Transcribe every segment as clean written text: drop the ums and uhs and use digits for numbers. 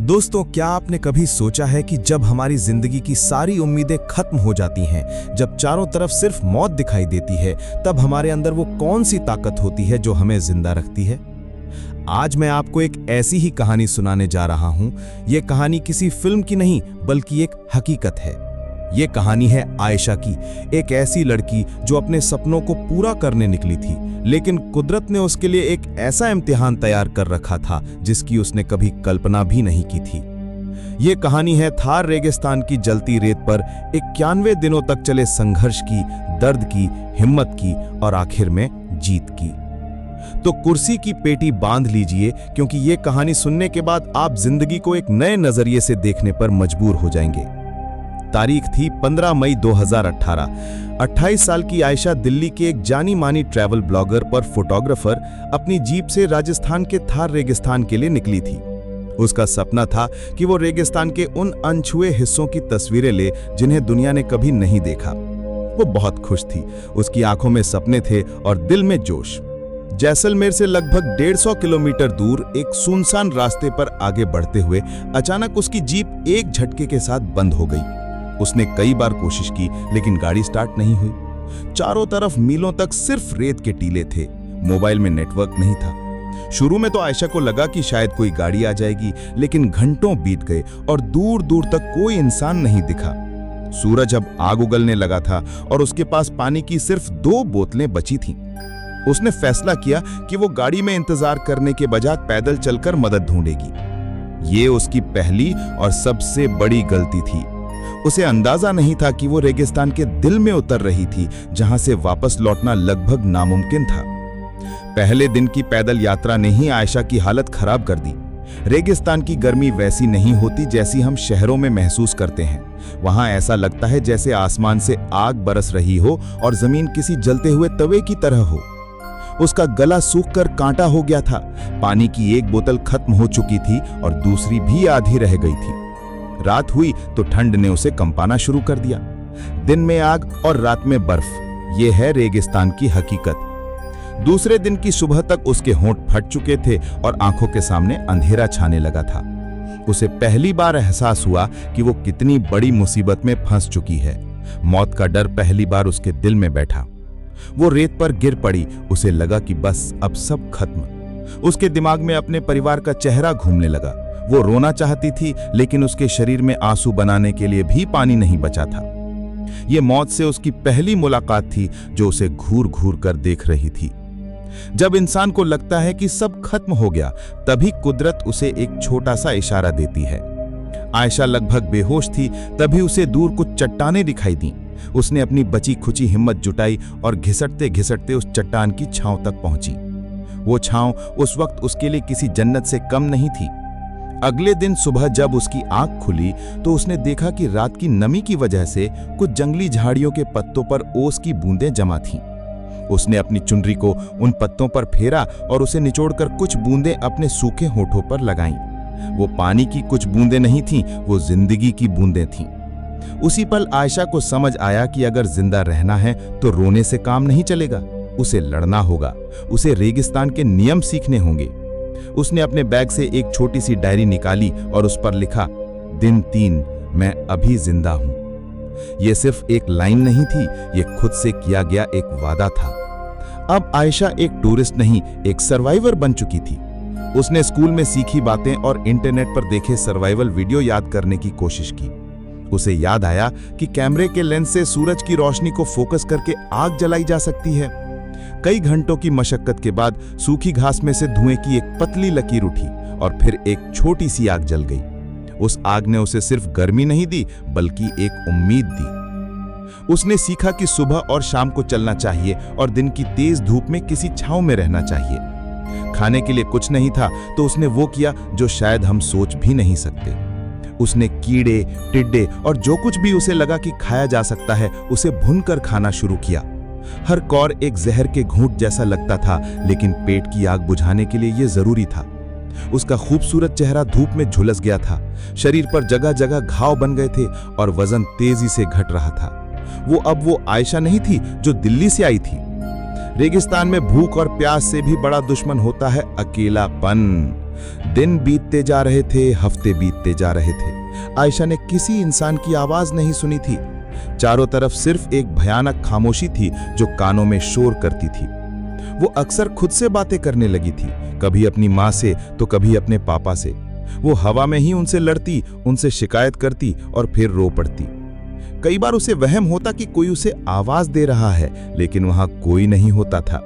दोस्तों, क्या आपने कभी सोचा है कि जब हमारी जिंदगी की सारी उम्मीदें खत्म हो जाती हैं, जब चारों तरफ सिर्फ मौत दिखाई देती है, तब हमारे अंदर वो कौन सी ताकत होती है जो हमें जिंदा रखती है? आज मैं आपको एक ऐसी ही कहानी सुनाने जा रहा हूं। ये कहानी किसी फिल्म की नहीं, बल्कि एक हकीकत है। ये कहानी है आयशा की, एक ऐसी लड़की जो अपने सपनों को पूरा करने निकली थी, लेकिन कुदरत ने उसके लिए एक ऐसा इम्तिहान तैयार कर रखा था जिसकी उसने कभी कल्पना भी नहीं की थी। ये कहानी है थार रेगिस्तान की जलती रेत पर 91 दिनों तक चले संघर्ष की, दर्द की, हिम्मत की और आखिर में जीत की। तो कुर्सी की पेटी बांध लीजिए, क्योंकि ये कहानी सुनने के बाद आप जिंदगी को एक नए नजरिए से देखने पर मजबूर हो जाएंगे। तारीख थी 15 मई 2018। 28 साल की आयशा दिल्ली के एक जानी मानी ट्रैवल ब्लॉगर पर फोटोग्राफर अपनी जीप से राजस्थान के थार रेगिस्तान के लिए निकली थी। उसका सपना था कि वो रेगिस्तान के उन अनछुए हिस्सों की तस्वीरें ले जिन्हें दुनिया ने कभी नहीं देखा। वो बहुत खुश थी, उसकी आंखों में सपने थे और दिल में जोश। जैसलमेर से लगभग 150 किलोमीटर दूर एक सुनसान रास्ते पर आगे बढ़ते हुए अचानक उसकी जीप एक झटके के साथ बंद हो गई। उसने कई बार कोशिश की, लेकिन गाड़ी स्टार्ट नहीं हुई। चारों तरफ मीलों तक सिर्फ रेत के टीले थे, मोबाइल में नेटवर्क नहीं था। शुरू में तो आयशा को लगा कि शायद कोई गाड़ी आ जाएगी, लेकिन घंटों बीत गए और दूर दूर तक कोई इंसान नहीं दिखा। सूरज अब आग उगलने लगा था और उसके पास पानी की सिर्फ 2 बोतलें बची थीं। उसने फैसला किया कि वो गाड़ी में इंतजार करने के बजाय पैदल चलकर मदद ढूंढेगी। ये उसकी पहली और सबसे बड़ी गलती थी। उसे अंदाजा नहीं था कि वो रेगिस्तान के दिल में उतर रही थी, जहां से वापस लौटना लगभग नामुमकिन था। पहले दिन की पैदल यात्रा ने ही आयशा की हालत खराब कर दी। रेगिस्तान की गर्मी वैसी नहीं होती जैसी हम शहरों में महसूस करते हैं। वहां ऐसा लगता है जैसे आसमान से आग बरस रही हो और जमीन किसी जलते हुए तवे की तरह हो। उसका गला सूखकर कांटा हो गया था। पानी की एक बोतल खत्म हो चुकी थी और दूसरी भी आधी रह गई थी। रात हुई तो ठंड ने उसे कंपाना शुरू कर दिया। दिन में आग और रात में बर्फ। यह है रेगिस्तान की हकीकत। दूसरे दिन की सुबह तक उसके होंठ फट चुके थे और आंखों के सामने अंधेरा छाने लगा था। उसे पहली बार एहसास हुआ कि वो कितनी बड़ी मुसीबत में फंस चुकी है। मौत का डर पहली बार उसके दिल में बैठा। वो रेत पर गिर पड़ी। उसे लगा कि बस अब सब खत्म। उसके दिमाग में अपने परिवार का चेहरा घूमने लगा। वो रोना चाहती थी, लेकिन उसके शरीर में आंसू बनाने के लिए भी पानी नहीं बचा था। ये मौत से उसकी पहली मुलाकात थी जो उसे घूर घूर कर देख रही थी। जब इंसान को लगता है कि सब खत्म हो गया, तभी कुदरत उसे एक छोटा सा इशारा देती है। आयशा लगभग बेहोश थी, तभी उसे दूर कुछ चट्टानें दिखाई दी। उसने अपनी बची खुची हिम्मत जुटाई और घिसटते घिसटते उस चट्टान की छांव तक पहुंची। वो छांव उस वक्त उसके लिए किसी जन्नत से कम नहीं थी। अगले दिन सुबह जब उसकी आंख खुली तो उसने देखा कि रात की नमी की वजह से कुछ जंगली झाड़ियों के पत्तों पर ओस की बूंदें जमा थीं। उसने अपनी चुनरी को उन पत्तों पर फेरा और उसे निचोड़कर कुछ बूंदें अपने सूखे होठों पर लगाईं। वो पानी की कुछ बूंदें नहीं थीं, वो जिंदगी की बूंदें थीं। उसी पल आयशा को समझ आया कि अगर जिंदा रहना है तो रोने से काम नहीं चलेगा। उसे लड़ना होगा। उसे रेगिस्तान के नियम सीखने होंगे। उसने अपने बैग से एक छोटी सी डायरी निकाली और उस पर लिखा, दिन 3, मैं अभी जिंदा हूं। यह सिर्फ एक लाइन नहीं थी, यह खुद से किया गया एक वादा था। अब आयशा एक टूरिस्ट नहीं, एक सर्वाइवर बन चुकी थी। उसने स्कूल में सीखी बातें और इंटरनेट पर देखे सर्वाइवल वीडियो याद करने की कोशिश की। उसे याद आया कि कैमरे के लेंस से सूरज की रोशनी को फोकस करके आग जलाई जा सकती है। कई घंटों की मशक्कत के बाद सूखी घास में से धुएं की एक पतली लकीर उठी और फिर एक छोटी सी आग जल गई। उस आग ने उसे सिर्फ गर्मी नहीं दी, बल्कि एक उम्मीद दी। उसने सीखा कि सुबह और शाम को चलना चाहिए और दिन की तेज धूप में किसी छांव में रहना चाहिए। खाने के लिए कुछ नहीं था तो उसने वो किया जो शायद हम सोच भी नहीं सकते। उसने कीड़े, टिड्डे और जो कुछ भी उसे लगा कि खाया जा सकता है, उसे भूनकर खाना शुरू किया। हर कौर एक जहर के घूंट जैसा लगता था, लेकिन पेट की आग बुझाने के लिए यह जरूरी था। उसका खूबसूरत चेहरा धूप में झुलस गया था। शरीर पर जगह जगह घाव बन गए थे और वजन तेजी से घट रहा था। वो आयशा नहीं थी जो दिल्ली से आई थी। रेगिस्तान में भूख और प्यास से भी बड़ा दुश्मन होता है अकेलापन। दिन बीतते जा रहे थे, हफ्ते बीतते जा रहे थे। आयशा ने किसी इंसान की आवाज नहीं सुनी थी। चारों तरफ सिर्फ एक भयानक खामोशी थी जो कानों में शोर करती थी। वो अक्सर खुद से बातें करने लगी थी, कभी अपनी माँ से तो कभी अपने पापा से। वो हवा में ही उनसे लड़ती, उनसे शिकायत करती और फिर रो पड़ती। कई बार उसे वहम होता कि कोई उसे आवाज दे रहा है, लेकिन वहां कोई नहीं होता था।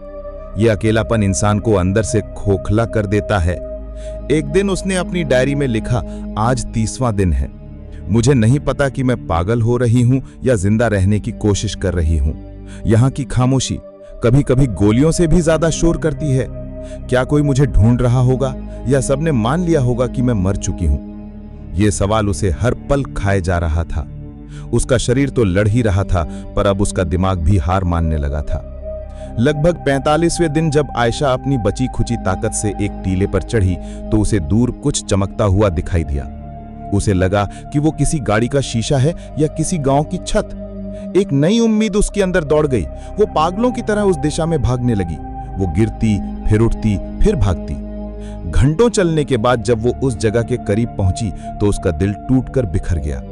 यह अकेलापन इंसान को अंदर से खोखला कर देता है। एक दिन उसने अपनी डायरी में लिखा, आज 30वां दिन है। मुझे नहीं पता कि मैं पागल हो रही हूं या जिंदा रहने की कोशिश कर रही हूं। यहां की खामोशी कभी कभी गोलियों से भी ज्यादा शोर करती है। क्या कोई मुझे ढूंढ रहा होगा या सबने मान लिया होगा कि मैं मर चुकी हूं? यह सवाल उसे हर पल खाए जा रहा था। उसका शरीर तो लड़ ही रहा था, पर अब उसका दिमाग भी हार मानने लगा था। लगभग 45वें दिन जब आयशा अपनी बची खुची ताकत से एक टीले पर चढ़ी तो उसे दूर कुछ चमकता हुआ दिखाई दिया। उसे लगा कि वो किसी गाड़ी का शीशा है या किसी गांव की छत। एक नई उम्मीद उसके अंदर दौड़ गई। वो पागलों की तरह उस दिशा में भागने लगी। वो गिरती, फिर उठती, फिर भागती। घंटों चलने के बाद जब वो उस जगह के करीब पहुंची तो उसका दिल टूटकर बिखर गया।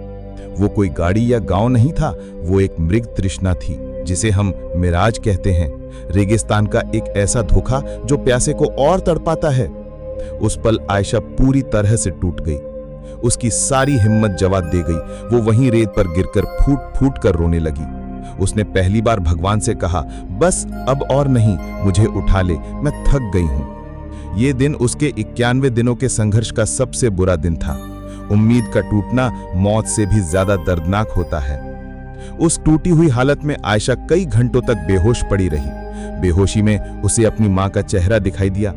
वो कोई गाड़ी या गांव नहीं था, वो एक मृग तृष्णा थी, जिसे हम मिराज कहते हैं। रेगिस्तान का एक ऐसा धोखा जो प्यासे को और तड़पाता है। उस पल आयशा पूरी तरह से टूट गई। उसकी सारी हिम्मत जवाब दे गई। वो वहीं रेत पर गिरकर फूट फूट कर रोने लगी। उसने पहली बार भगवान से कहा, बस अब और नहीं, मुझे उठा ले, मैं थक गई हूं। ये दिन उसके 91 दिनों के संघर्ष का सबसे बुरा दिन था। उम्मीद का टूटना मौत से भी ज्यादा दर्दनाक होता है। उस टूटी हुई हालत में आयशा कई घंटों तक बेहोश पड़ी रही। बेहोशी में उसे अपनी मां का चेहरा दिखाई दिया।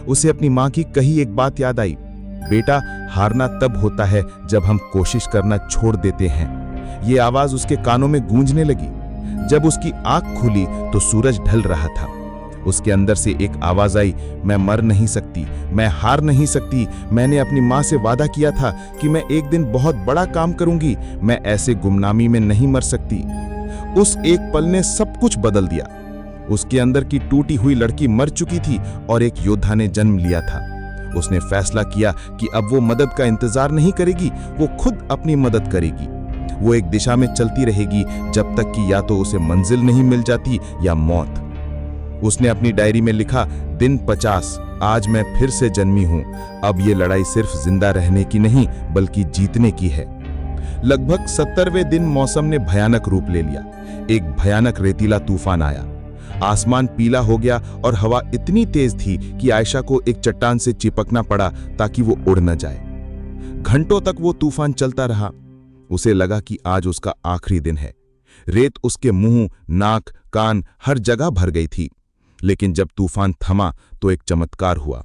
उसे अपनी मां की कही एक बात याद आई, बेटा, हारना तब होता है जब हम कोशिश करना छोड़ देते हैं। ये आवाज उसके कानों में गूंजने लगी। जब उसकी आंख खुली तो सूरज ढल रहा था। उसके अंदर से एक आवाज आई, मैं मर नहीं सकती, मैं हार नहीं सकती। मैंने अपनी मां से वादा किया था कि मैं एक दिन बहुत बड़ा काम करूंगी। मैं ऐसे गुमनामी में नहीं मर सकती। उस एक पल ने सब कुछ बदल दिया। उसके अंदर की टूटी हुई लड़की मर चुकी थी और एक योद्धा ने जन्म लिया था। उसने फैसला किया कि अब वो मदद का इंतजार नहीं करेगी, वो खुद अपनी मदद करेगी। वो एक दिशा में चलती रहेगी जब तक कि या तो उसे मंजिल नहीं मिल जाती या मौत। उसने अपनी डायरी में लिखा, दिन 50, आज मैं फिर से जन्मी हूं। अब ये लड़ाई सिर्फ जिंदा रहने की नहीं बल्कि जीतने की है। लगभग 70वें दिन मौसम ने भयानक रूप ले लिया। एक भयानक रेतीला तूफान आया। आसमान पीला हो गया और हवा इतनी तेज थी कि आयशा को एक चट्टान से चिपकना पड़ा ताकि वो उड़ न जाए। घंटों तक वो तूफान चलता रहा। उसे लगा कि आज उसका आखिरी दिन है। रेत उसके मुंह, नाक, कान हर जगह भर गई थी। लेकिन जब तूफान थमा तो एक चमत्कार हुआ।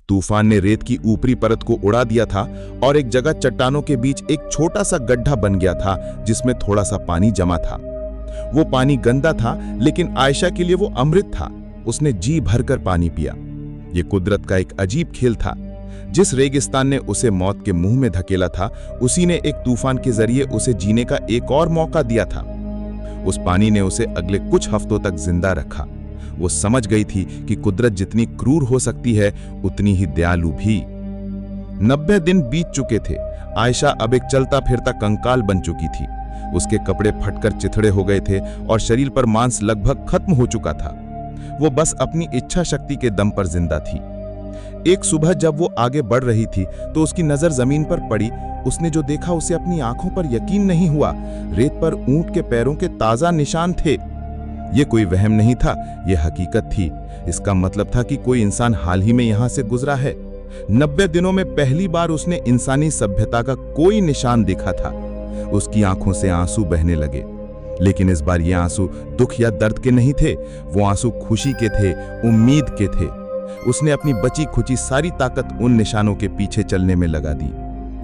तूफान ने रेत की ऊपरी परत को उड़ा दिया था और एक जगह चट्टानों के बीच एक छोटा सा गड्ढा बन गया था जिसमें थोड़ा सा पानी जमा था। वो पानी गंदा था, लेकिन आयशा के लिए वो अमृत था। उसने जी भरकर पानी पिया। ये कुदरत का एक अजीब खेल था। जिस रेगिस्तान ने उसे मौत के मुंह में धकेला था, उसी ने एक तूफान के जरिए उसे जीने का एक और मौका दिया था। उस पानी ने उसे अगले कुछ हफ्तों तक जिंदा रखा। वो समझ गई थी कि कुदरत जितनी क्रूर हो सकती है, उतनी ही दयालु भी। 90 दिन बीत चुके थे। आयशा अब एक चलता फिरता कंकाल बन चुकी थी। उसके कपड़े फटकर चिथड़े हो गए थे और शरीर पर मांस लगभग खत्म हो चुका था। वो बस अपनी इच्छा शक्ति के दम पर जिंदा थी। एक सुबह जब वो आगे बढ़ रही थी तो उसकी नजर जमीन पर पड़ी। उसने जो देखा उसे अपनी आंखों पर यकीन नहीं हुआ। रेत पर ऊंट के पैरों के ताजा निशान थे। ये कोई वहम नहीं था, ये हकीकत थी। इसका मतलब था कि कोई इंसान हाल ही में यहां से गुजरा है। 90 दिनों में पहली बार उसने इंसानी सभ्यता का कोई निशान देखा था। उसकी आंखों से आंसू बहने लगे, लेकिन इस बार ये आंसू दुख या दर्द के नहीं थे। वो आंसू खुशी के थे, उम्मीद के थे। उसने अपनी बची खुची सारी ताकत उन निशानों के पीछे चलने में लगा दी।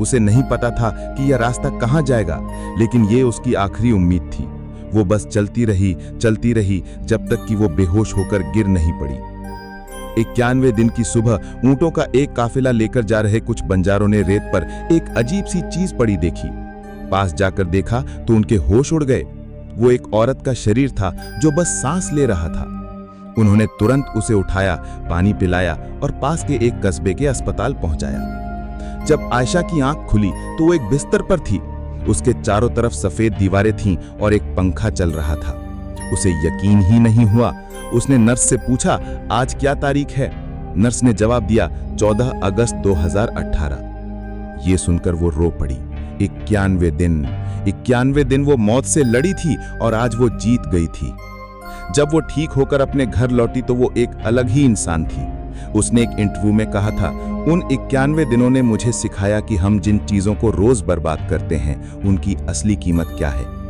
उसे नहीं पता था कि यह रास्ता कहां जाएगा, लेकिन ये उसकी आखिरी उम्मीद थी। वो बस चलती रही जब तक कि वो बेहोश होकर गिर नहीं पड़ी। 91वें दिन की सुबह ऊंटों का एक काफिला लेकर जा रहे कुछ बंजारों ने रेत पर एक अजीब सी चीज पड़ी देखी। पास जाकर देखा तो उनके होश उड़ गए। वो एक औरत का शरीर था जो बस सांस ले रहा था। उन्होंने तुरंत उसे उठाया, पानी पिलाया और पास के एक कस्बे के अस्पताल पहुंचाया। जब आयशा की आंख खुली तो वो एक बिस्तर पर थी। उसके चारों तरफ सफेद दीवारें थीं और एक पंखा चल रहा था। उसे यकीन ही नहीं हुआ। उसने नर्स से पूछा, आज क्या तारीख है? नर्स ने जवाब दिया, 14 अगस्त 2018। ये सुनकर वो रो पड़ी। 91 दिन वो मौत से लड़ी थी और आज वो जीत गई थी। जब वो ठीक होकर अपने घर लौटी तो वो एक अलग ही इंसान थी। उसने एक इंटरव्यू में कहा था, उन 91 दिनों ने मुझे सिखाया कि हम जिन चीजों को रोज बर्बाद करते हैं उनकी असली कीमत क्या है।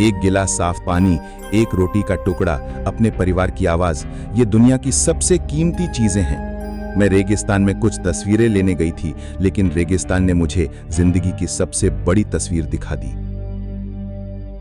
एक गिलास साफ पानी, एक रोटी का टुकड़ा, अपने परिवार की आवाज, ये दुनिया की सबसे कीमती चीजें हैं। मैं रेगिस्तान में कुछ तस्वीरें लेने गई थी, लेकिन रेगिस्तान ने मुझे जिंदगी की सबसे बड़ी तस्वीर दिखा दी।